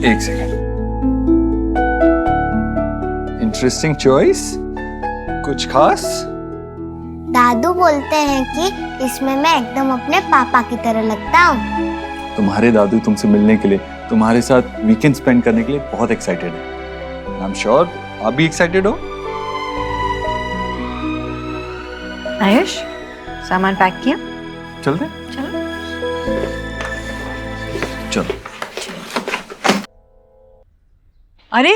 एक second. Interesting choice. कुछ खास? दादू बोलते हैं कि इसमें मैं एकदम अपने पापा की तरह लगता हूँ। तुम्हारे दादू तुमसे मिलने के लिए, तुम्हारे साथ वीकेंड स्पेंड करने के लिए बहुत एक्साइटेड है। आई एम श्योर आप भी एक्साइटेड हो। आयुष, सामान पैक किया? चलते? चलो। चलो। अरे,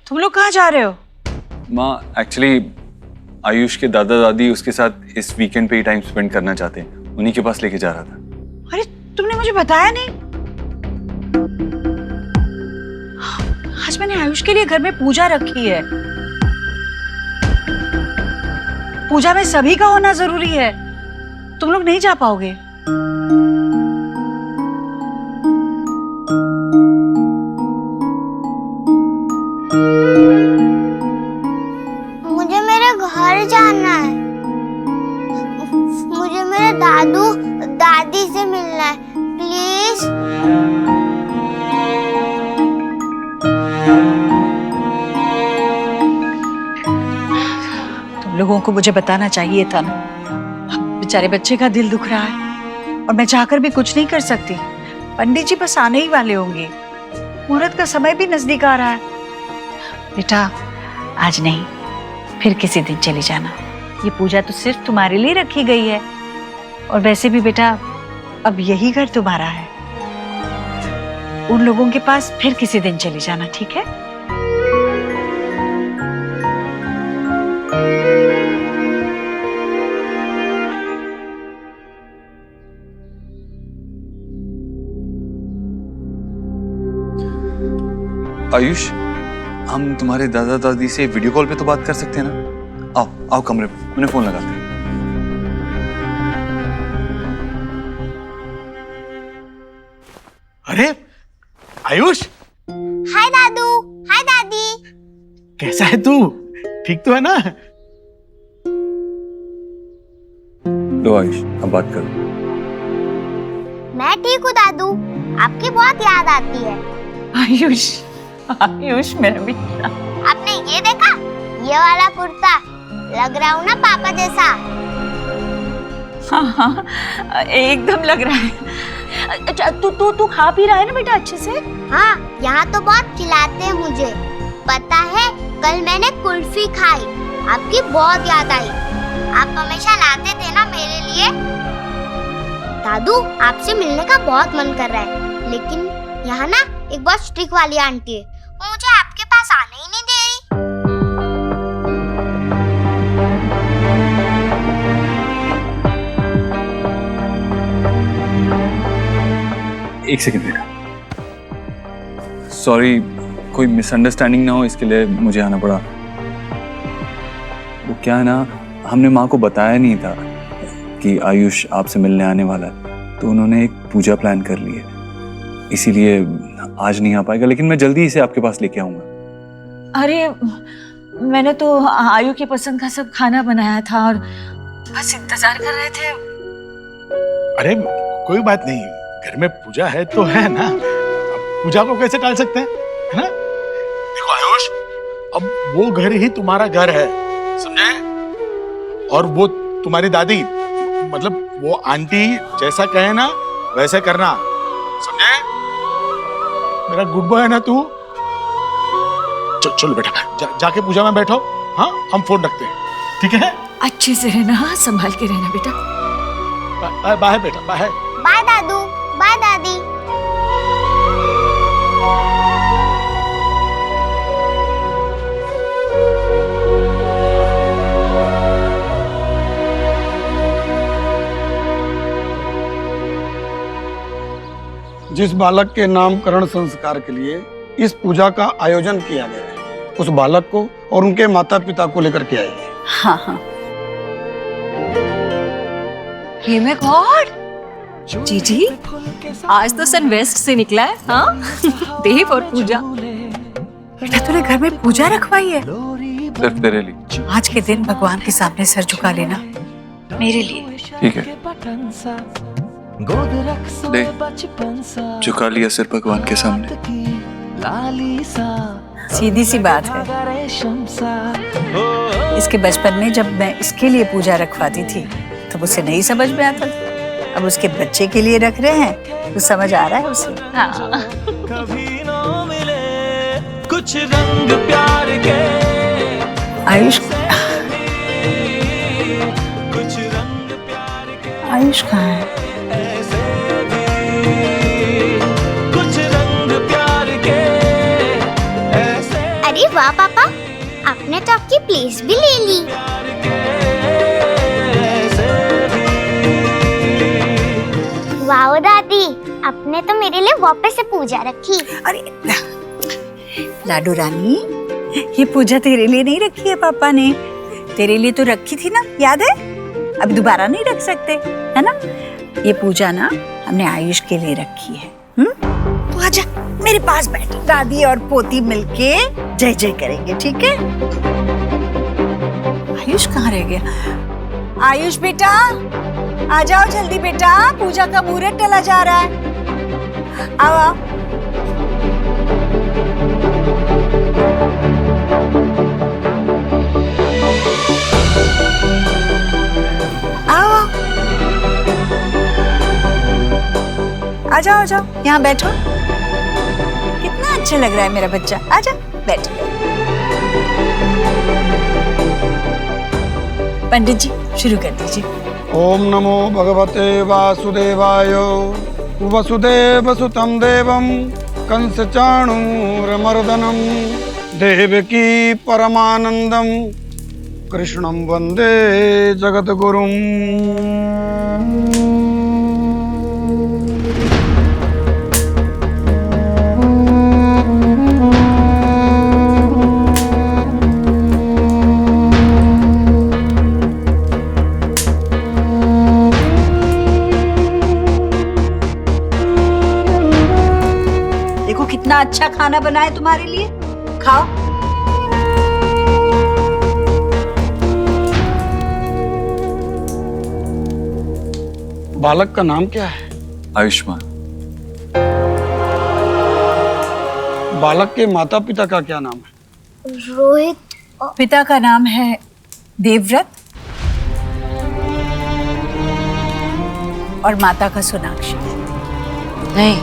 तुम लोग कहाँ जा रहे हो? माँ, एक्चुअली आयुष के दादा दादी उसके साथ इस वीकेंड पे ही टाइम स्पेंड करना चाहते हैं, उन्हीं के पास लेके जा रहा था। अरे, तुमने मुझे बताया नहीं। आज मैंने आयुष के लिए घर में पूजा रखी है। पूजा में सभी का होना जरूरी है। तुम लोग नहीं जा पाओगे। मुझे मेरे घर जाना है। मुझे मेरे दादू दादी से मिलना है, प्लीज। तुम लोगों को मुझे बताना चाहिए था ना। बेचारे बच्चे का दिल दुख रहा है और मैं चाहकर भी कुछ नहीं कर सकती। पंडित जी बस आने ही वाले होंगे। मुहूर्त का समय भी नजदीक आ रहा है। बेटा, आज नहीं, फिर किसी दिन चली जाना। ये पूजा तो सिर्फ तुम्हारे लिए रखी गई है। और वैसे भी बेटा, अब यही घर तुम्हारा है। उन लोगों के पास फिर किसी दिन चली जाना, ठीक है? आयुष, हम तुम्हारे दादा दादी से वीडियो कॉल पे तो बात कर सकते हैं ना? आओ आओ कमरे पे, मैंने फोन लगाते हैं। अरे आयुष, हाय दादू, हाय दादी। कैसा है तू? ठीक तो है ना? लो आयुष, अब बात करो। मैं ठीक हूँ दादू, आपकी बहुत याद आती है। आयुष, आयुष मेरा बेटा। आपने ये देखा? ये वाला कुर्ता, लग रहा हूँ ना पापा जैसा? हाँ हाँ, एकदम लग रहा है। अच्छा, तू खा पी रहा है ना बेटा अच्छे से? हाँ, यहाँ तो बहुत खिलाते हैं मुझे। पता है, कल मैंने कुल्फी खाई, आपकी बहुत याद आई। आप हमेशा लाते थे ना मेरे लिए। दादू, आपसे मिलने का बहुत मन कर रहा है, लेकिन यहाँ ना एक बहुत स्ट्रिक्ट वाली आंटी है, वो मुझे आपके पास आने ही नहीं दे रही। एक सेकंड बेटा, सॉरी, कोई मिसअंडरस्टैंडिंग ना हो इसके लिए मुझे आना पड़ा। वो क्या है ना, हमने माँ को बताया नहीं था कि आयुष आपसे मिलने आने वाला है, तो उन्होंने एक पूजा प्लान कर ली है, इसीलिए आज नहीं आ पाएगा, लेकिन मैं जल्दी इसे आपके पास लेके आऊंगा। अरे, मैंने तो आयु की पसंद का सब खाना बनाया था और बस इंतजार कर रहे थे। अरे कोई बात नहीं, घर में पूजा है तो है ना, अब पूजा को कैसे टाल सकते हैं, है ना? देखो आयुष, अब वो घर ही तुम्हारा घर है, समझे? और वो तुम्हारी दादी, मतलब वो आंटी जैसा कहे ना वैसे करना, समझे? मेरा गुड बॉय है ना तू? चलो बेटा, जाके पूजा में बैठो। हाँ, हम फोन रखते हैं, ठीक है? अच्छे से रहना, संभाल के रहना बेटा। बाय बेटा, बाय। बाय दादू, बाय दादी। जिस बालक के नामकरण संस्कार के लिए इस पूजा का आयोजन किया गया है, उस बालक को और उनके माता पिता को लेकर के आइए। हाँ हाँ। हे माय गॉड, जीजी, आज तो सन वेस्ट से निकला है। हाँ, देव और पूजा। बेटा तूने घर में पूजा रखवाई है? सिर्फ तेरे लिए। आज के दिन भगवान के सामने सर झुका लेना, मेरे लिए। ठीक है। ले, झुका लिया सिर भगवान के सामने। सीधी सी बात है, इसके बचपन में जब मैं इसके लिए पूजा रखवाती थी तब उसे नहीं समझ में आता था। अब उसके बच्चे के लिए रख रहे हैं तो समझ आ रहा है उसे। हाँ। कुछ रंग प्यार के आयुष, कुछ रंग प्यार के आयुष कहाँ है? ऐसे भी कुछ रंग प्यार के ऐसे अरे वाह पापा, आपने तो आपकी प्लेस भी ले ली। वाह दादी, आपने तो मेरे लिए वापस से पूजा रखी। अरे लाडू रानी, ये पूजा तेरे लिए नहीं रखी है पापा ने, तेरे लिए तो रखी थी ना, याद है? अब दोबारा नहीं रख सकते, है ना? ये पूजा ना हमने आयुष के लिए रखी है। तो आजा मेरे पास बैठ, दादी और पोती मिलके जय जय करेंगे, ठीक है? आयुष कहाँ रह गया? आयुष बेटा, आ जाओ जल्दी बेटा, पूजा का मुहूर्त टला जा रहा है। आओ आओ। आओ आ जाओ, आ जाओ, यहाँ बैठो। कितना अच्छा लग रहा है मेरा बच्चा, आजा बैठ। पंडित जी शुरू कर दीजिए। ओम नमो भगवते वासुदेवाय। वसुदेवसुतं देवं कंसचाणूरमर्दनं देवकी परमानंदं कृष्णं वंदे जगद्गुरुं। देखो कितना अच्छा खाना बना है तुम्हारे लिए, खाओ। बालक का नाम क्या है? आयुष्मान। बालक के माता पिता का क्या नाम है? रोहित। पिता का नाम है देवव्रत और माता का सोनाक्षी। नहीं,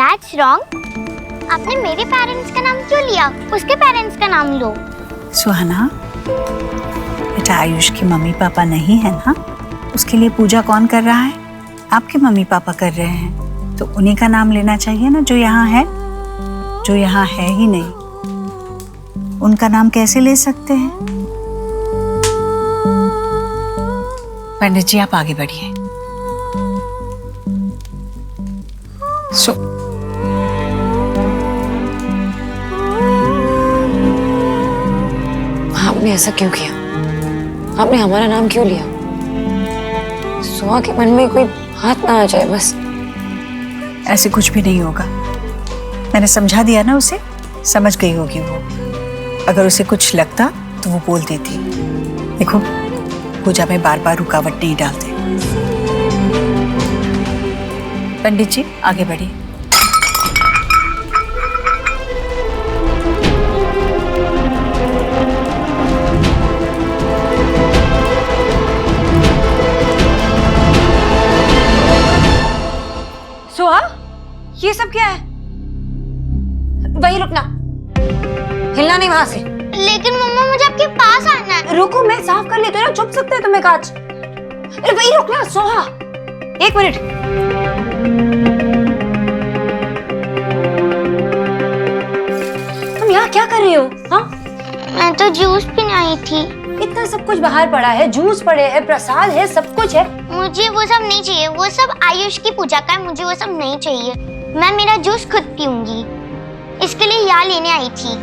That's wrong. आपने मेरे पेरेंट्स का नाम क्यों लिया? उसके पेरेंट्स का नाम लो। सुहाना बेटा, आयुष के मम्मी पापा नहीं है ना, उसके लिए पूजा कौन कर रहा है? आपके मम्मी पापा कर रहे हैं, तो उन्हीं का नाम लेना चाहिए ना, जो यहाँ है, जो यहाँ है ही नहीं, उनका नाम कैसे ले सकते हैं? पंडित जी आप आगे बढ़िए। आपने ऐसा क्यों किया? आपने हमारा नाम क्यों लिया? सुहा के मन में कोई हाथ ना आ जाए बस। ऐसे कुछ भी नहीं होगा, मैंने समझा दिया ना उसे, समझ गई होगी वो। अगर उसे कुछ लगता तो वो बोल देती। देखो पूजा में बार बार रुकावट नहीं डालते। पंडित जी आगे बढ़िए। सुहा, ये सब क्या है? वही रुकना, हिलना नहीं वहां से। लेकिन मम्मा मुझे आपके पास आना है। रुको, मैं साफ कर लेती हूँ ना, चुप सकते हैं तुम्हें कांच। अरे वही रुकना सोहा, एक मिनट। तुम यहाँ क्या कर रही हो? हाँ, मैं तो जूस पीने आई थी। इतना सब कुछ बाहर पड़ा है, जूस पड़े हैं, प्रसाद है, सब कुछ है। मुझे वो सब नहीं चाहिए, वो सब आयुष की पूजा का है, मुझे वो सब नहीं चाहिए। मैं मेरा जूस खुद पीऊंगी। इसके लिए यहाँ लेने आई थी।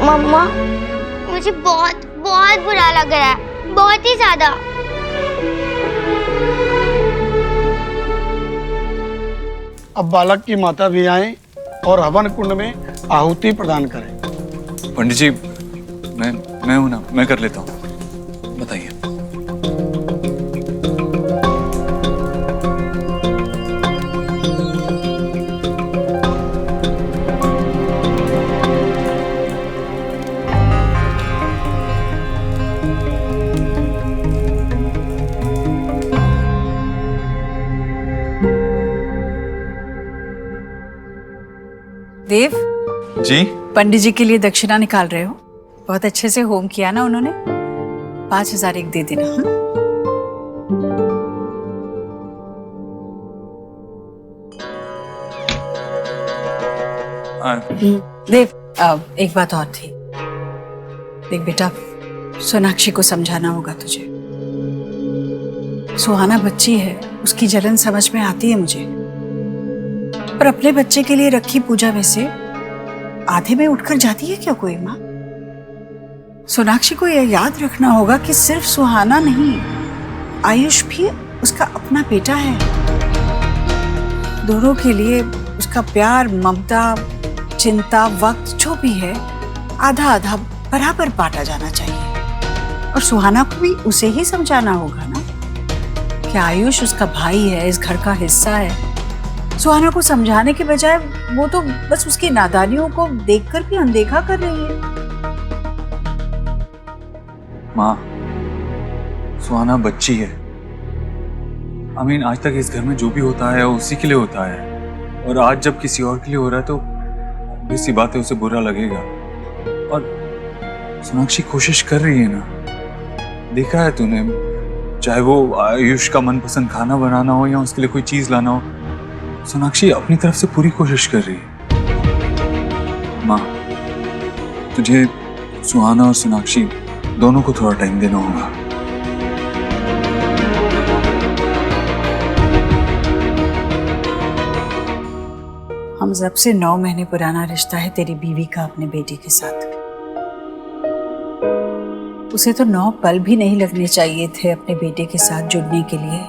मम्मा, मुझे बहुत बहुत बुरा लग रहा है, बहुत ही ज्यादा। अब बालक की माता भी आए और हवन कुंड में आहुति प्रदान करें। पंडित जी, मैं हूं ना, मैं कर लेता हूँ, बताइए। देव जी, पंडित जी के लिए दक्षिणा निकाल रहे हो? बहुत अच्छे से होम किया ना उन्होंने। 5,000 एक दे देना। देव, एक बात और थी। देख बेटा, सोनाक्षी को समझाना होगा तुझे। सुहाना बच्ची है, उसकी जलन समझ में आती है मुझे, पर अपने बच्चे के लिए रखी पूजा में से आधे में उठकर जाती है क्या कोई माँ? सोनाक्षी को यह याद रखना होगा कि सिर्फ सुहाना नहीं, आयुष भी उसका अपना बेटा है। दोनों के लिए उसका प्यार, ममता, चिंता, वक्त जो भी है, आधा आधा बराबर बांटा जाना चाहिए। और सुहाना को भी उसे ही समझाना होगा ना कि आयुष उसका भाई है, इस घर का हिस्सा है। सुहाना को समझाने के बजाय वो तो बस उसकी नादानियों को देखकर भी अनदेखा कर रही है। माँ, सुहाना बच्ची है। आज तक इस घर में जो भी होता है उसी के लिए होता है, और आज जब किसी और के लिए हो रहा है तो obvious बात है, उसे बुरा लगेगा। और सोनाक्षी कोशिश कर रही है ना, देखा है तूने, चाहे वो आयुष का मनपसंद खाना बनाना हो या उसके लिए कोई चीज लाना हो, सोनाक्षी अपनी तरफ से पूरी कोशिश कर रही है। माँ, तुझे सुहाना और सोनाक्षी दोनों को थोड़ा टाइम देना होगा। हम जब से 9 महीने पुराना रिश्ता है तेरी बीवी का अपने बेटे के साथ। उसे तो 9 पल भी नहीं लगने चाहिए थे अपने बेटे के साथ जुड़ने के लिए।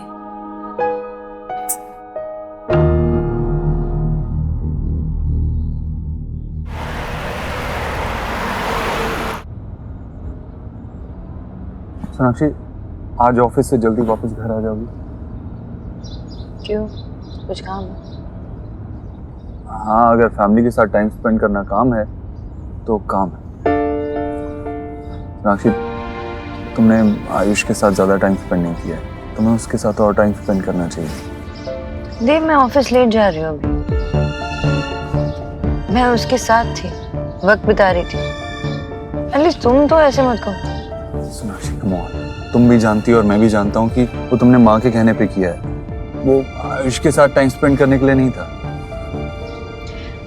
सोनाक्षी, आज ऑफिस से जल्दी वापस घर आ जाओगी? क्यों, कुछ काम है? हाँ, अगर फैमिली के साथ टाइम स्पेंड करना काम है तो काम है। सोनाक्षी, तुमने आयुष के साथ ज्यादा टाइम स्पेंड नहीं किया है, तुम्हें उसके साथ और टाइम स्पेंड करना चाहिए। देव, मैं ऑफिस लेट जा रही हूँ अभी। मैं उसके साथ थी, वक्त बिता रही थी। एटलीस्ट तुम तो ऐसे मत कहो। सोनाक्षी, कम ऑन, तुम भी जानती हो और मैं भी जानता हूँ कि वो तुमने माँ के कहने पे किया है, वो आयुष के साथ टाइम स्पेंड करने के लिए नहीं था।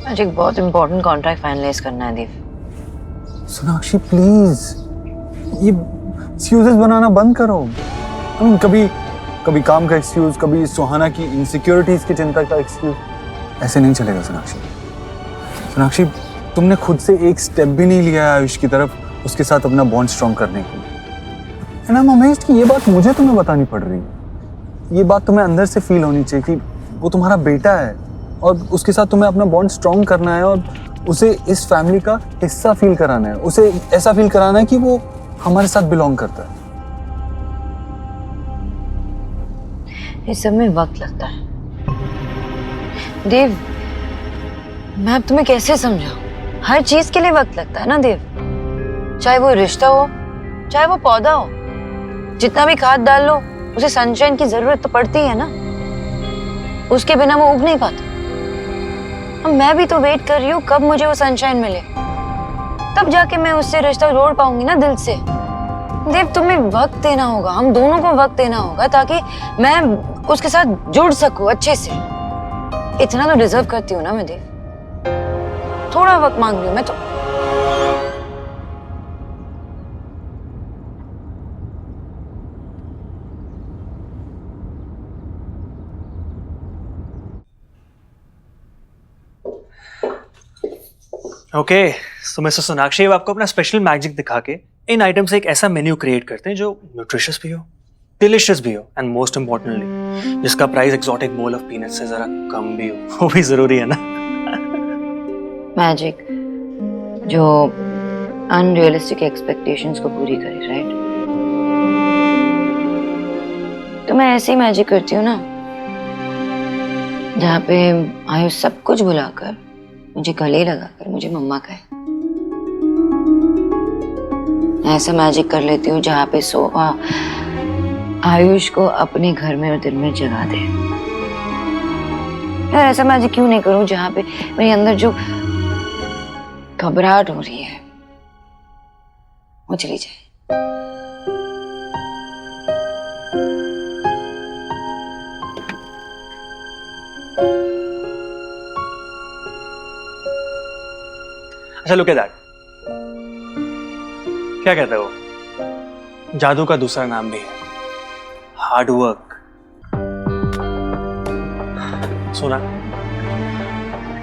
आज एक बहुत इंपॉर्टेंट कॉन्ट्रैक्ट फाइनलाइज करना है देव। सोनाक्षी प्लीज, ये एक्सक्यूजेस बनाना बंद करो। कभी काम का एक्सक्यूज, कभी सुहाना की इनसिक्योरिटीज की चिंता का एक्सक्यूज, ऐसे नहीं चलेगा सोनाक्षी। सोनाक्षी, तुमने खुद से एक स्टेप भी नहीं लिया है आयुष की तरफ उसके साथ अपना बॉन्ड स्ट्रॉन्ग करने के लिए। एंड आई एम अमेज्ड कि ये बात मुझे तुम्हें बतानी पड़ रही है। ये बात तुम्हें अंदर से फील होनी चाहिए कि वो तुम्हारा बेटा है और उसके साथ तुम्हें अपना बॉन्ड स्ट्रॉन्ग करना है और उसे इस फैमिली का हिस्सा फील कराना है, उसे ऐसा फील कराना है कि वो हमारे साथ बिलोंग करता है। इस सब में वक्त लगता है देव। मैं अब तुम्हें कैसे समझाऊं? हर चीज के लिए वक्त लगता है ना देव। चाहे वो रिश्ता हो, चाहे वो पौधा हो, जितना भी खाद डाल लो उसे सनशाइन की जरूरत तो पड़ती है ना, उसके बिना वो उग नहीं पाता। अब मैं भी तो वेट कर रही हूँ कब मुझे वो सनशाइन मिले, तब जाके मैं उससे रिश्ता जोड़ पाऊंगी ना दिल से। देव, तुम्हें वक्त देना होगा, हम दोनों को वक्त देना होगा ताकि मैं उसके साथ जुड़ सकूं अच्छे से। इतना तो डिजर्व करती हूँ ना मैं देव। थोड़ा वक्त मांग रही हूँ मैं तो। ओके, तो मिस्टर सोनाक्षी, अब आपको अपना स्पेशल मैजिक दिखा के इन आइटम से एक ऐसा मेन्यू क्रिएट करते हैं जो न्यूट्रिशियस भी हो, डिलिशियस भी हो एंड मोस्ट इम्पोर्टेंटली जिसका price exotic bowl of peanut से जरा कम भी हो। वो भी जरूरी है ना। मैजिक जो अनरियलिस्टिक एक्सपेक्टेशंस को पूरी करे, राइट? तो मैं ऐसे ही मैजिक करती हूँ ना, जहाँ पे आयुष सब कुछ भुलाकर मुझे गले लगाकर मुझे मम्मा कहे। ऐसा मैजिक कर लेती हूँ जहाँ पे आयुष को अपने घर में और दिल में जगा दे। यार ऐसा मैजिक क्यों नहीं करूँ जहाँ पे मेरे अंदर जो घबराहट हो रही है वो चली जाए। अच्छा, लुक एट दैट। क्या कहते हो? जादू का दूसरा नाम भी है हार्ड वर्क। सुना,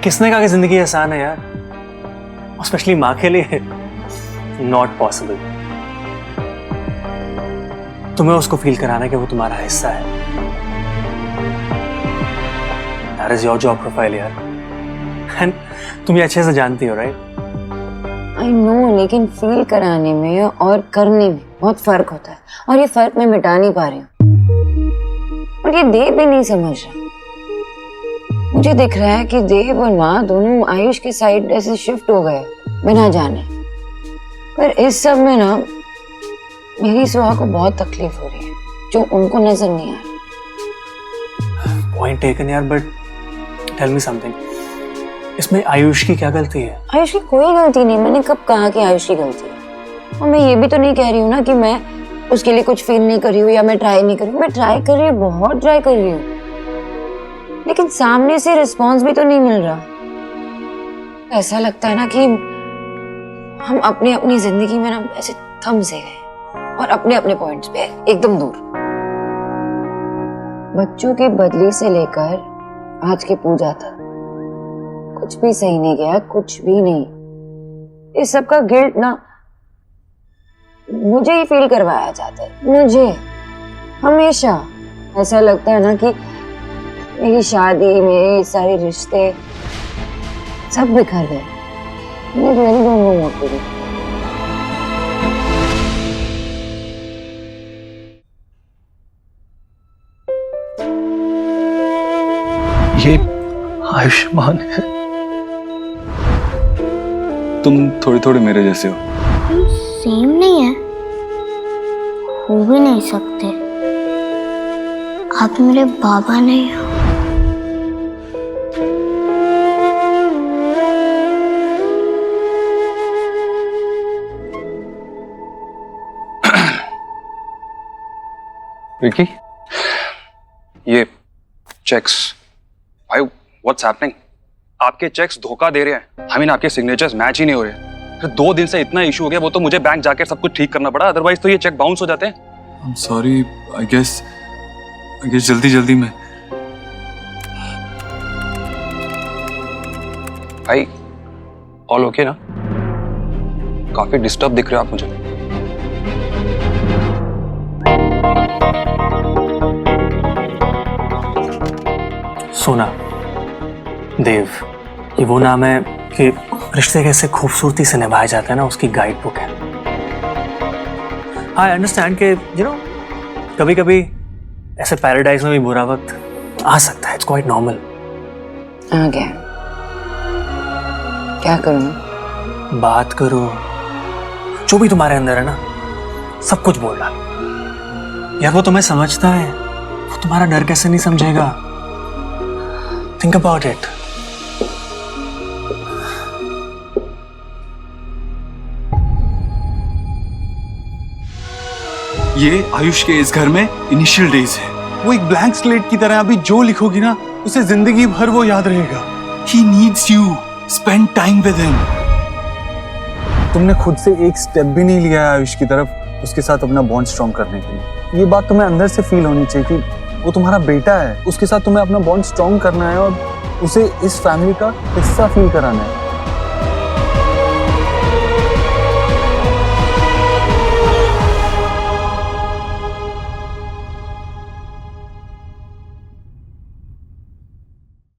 किसने कहा कि जिंदगी आसान है यार, स्पेशली माँ के लिए नॉट पॉसिबल। तुम्हें उसको फील कराना कि वो तुम्हारा हिस्सा है। That is your job profile यार, एंड तुम ये अच्छे से जानती हो, राइट? आई नो, लेकिन फील कराने में और करने में बहुत फर्क होता है, और ये फर्क मैं मिटा नहीं पा रही हूँ। और ये देव भी नहीं समझ रहा। मुझे दिख रहा है कि देव और माँ दोनों आयुष की साइड ऐसे शिफ्ट हो गए बिना जाने। पर इस सब में ना मेरी सुहा को बहुत तकलीफ हो रही है जो उनको नजर नहीं आ रहा। पॉइंट टेकन यार, बट टेल मी समथिंग, इसमें आयुष की क्या गलती है? आयुष की कोई गलती नहीं। मैंने कब कहा कि आयुष की गलती है? और मैं ये भी तो नहीं कह रही हूँ ना कि मैं उसके लिए कुछ फील नहीं कर रही हूँ या मैं ट्राई नहीं कर रही हूँ। मैं ट्राई कर रही हूँ, बहुत ट्राई कर रही हूँ, लेकिन सामने से रिस्पॉन्स भी तो नहीं मिल रहा। ऐसा लगता है ना कि हम अपनी अपनी जिंदगी में ना ऐसे थम से गए और अपने अपने पॉइंट्स पे एकदम दूर। बच्चों की बदली से लेकर आज की पूजा तक कुछ भी सही नहीं गया, कुछ भी नहीं। इस सब का गिल्ट ना मुझे ही फील करवाया जाता है। मुझे हमेशा ऐसा लगता है ना कि मेरी शादी, मेरे सारे रिश्ते सब बिखर गए। मेरी दोनों मौत हुई। ये आयुष्मान है। तुम थोड़े थोड़े मेरे जैसे हो। सेम नहीं है, हो भी नहीं सकते। आप मेरे बाबा नहीं हो। विकी, ये चेक्स, भाई व्हाट्स हैपनिंग? आपके चेक्स धोखा दे रहे हैं। आई मीन आपके सिग्नेचर्स मैच ही नहीं हो रहे। फिर 2 दिन से इतना इशू हो गया, वो तो मुझे बैंक जाकर सब कुछ ठीक करना पड़ा, अदरवाइज तो ये चेक बाउंस हो जाते हैं। I'm sorry, I guess जल्दी में। भाई ऑल ओके ना? काफी डिस्टर्ब दिख रहे हो आप मुझे। सोना, देव, ये वो नाम है कि रिश्ते कैसे खूबसूरती से निभाया जाता है ना, उसकी गाइड बुक है। आई अंडरस्टैंड कि कभी कभी ऐसे पैराडाइज में भी बुरा वक्त आ सकता है। It's quite normal. आ गया, क्या करूं? बात करो, जो भी तुम्हारे अंदर है ना सब कुछ बोल डाल। यार वो तुम्हें समझता है, वो तुम्हारा डर कैसे नहीं समझेगा? Think about it. ये आयुष के इस घर में इनिशियल डेज है। वो एक ब्लैंक स्लेट की तरह, अभी जो लिखोगी ना उसे जिंदगी भर वो याद रहेगा। He needs you. Spend time with him. तुमने खुद से एक स्टेप भी नहीं लिया है आयुष की तरफ उसके साथ अपना बॉन्ड स्ट्रॉन्ग करने के लिए। ये बात तुम्हें अंदर से फील होनी चाहिए कि वो तुम्हारा बेटा है, उसके साथ तुम्हें अपना बॉन्ड स्ट्रॉन्ग करना है और उसे इस फैमिली का हिस्सा फील कराना है।